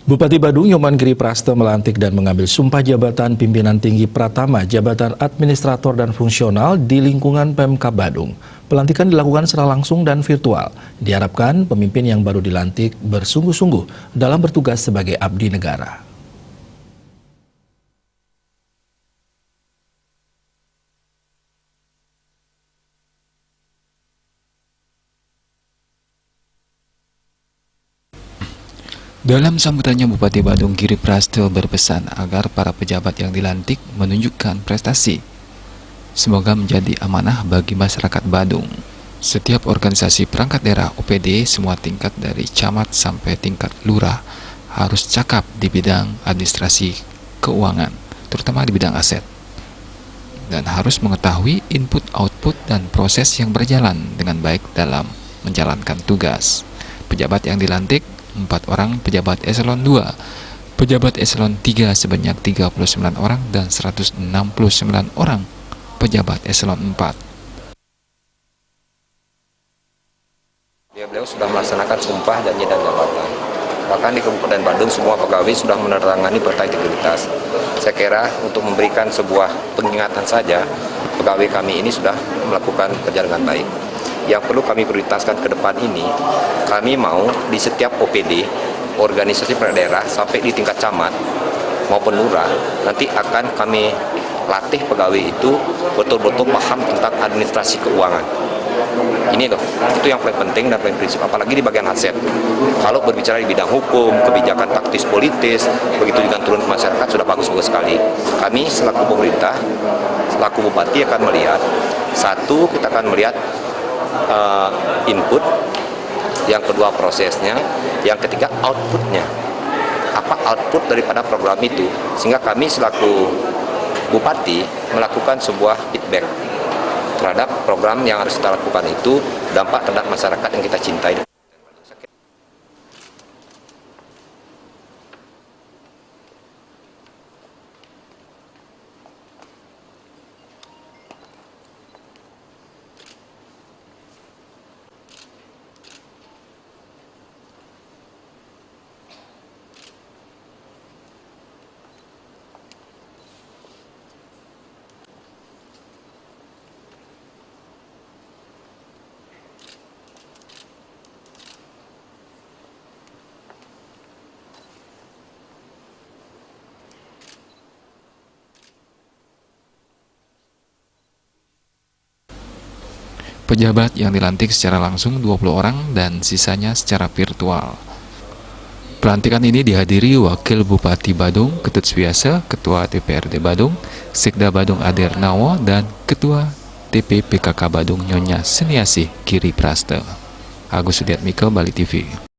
Bupati Badung Nyoman Giri Praste melantik dan mengambil sumpah jabatan pimpinan tinggi Pratama Jabatan Administrator dan Fungsional di lingkungan Pemkab Badung. Pelantikan dilakukan secara langsung dan virtual. Diharapkan pemimpin yang baru dilantik bersungguh-sungguh dalam bertugas sebagai abdi negara. Dalam sambutannya, Bupati Badung Giri Praste berpesan agar para pejabat yang dilantik menunjukkan prestasi. Semoga menjadi amanah bagi masyarakat Badung. Setiap organisasi perangkat daerah OPD semua tingkat dari camat sampai tingkat lurah harus cakap di bidang administrasi keuangan, terutama di bidang aset. Dan harus mengetahui input, output, dan proses yang berjalan dengan baik dalam menjalankan tugas. Pejabat yang dilantik 4 orang pejabat eselon 2, pejabat eselon 3 sebanyak 39 orang, dan 169 orang pejabat eselon 4. Beliau sudah melaksanakan sumpah janji dan jabatan. Bahkan di Kabupaten Badung semua pegawai sudah menandatangani berita integritas. Saya kira untuk memberikan sebuah pengingatan saja, pegawai kami ini sudah melakukan kerja dengan baik. Yang perlu kami prioritaskan ke depan ini, kami mau di setiap OPD, organisasi perangkat daerah, sampai di tingkat camat maupun lurah, nanti akan kami latih pegawai itu betul-betul paham tentang administrasi keuangan. Ini loh, itu yang paling penting dan paling prinsip, apalagi di bagian aset. Kalau berbicara di bidang hukum, kebijakan taktis politis, begitu juga turun ke masyarakat, sudah bagus-bagus sekali. Kami selaku pemerintah, selaku bupati akan melihat, satu, kita akan melihat input, yang kedua prosesnya, yang ketiga outputnya. Apa output daripada program itu, sehingga kami selaku bupati melakukan sebuah feedback terhadap program yang harus kita lakukan itu, dampak terhadap masyarakat yang kita cintai. Pejabat yang dilantik secara langsung 20 orang dan sisanya secara virtual. Pelantikan ini dihadiri Wakil Bupati Badung, Ketut Suwiasa, Ketua DPRD Badung, Sekda Badung Ade Ernawo, dan Ketua DPPKK Badung Nyonya Seniasih Giri Praste. Agus Sudiatmiko, Bali TV.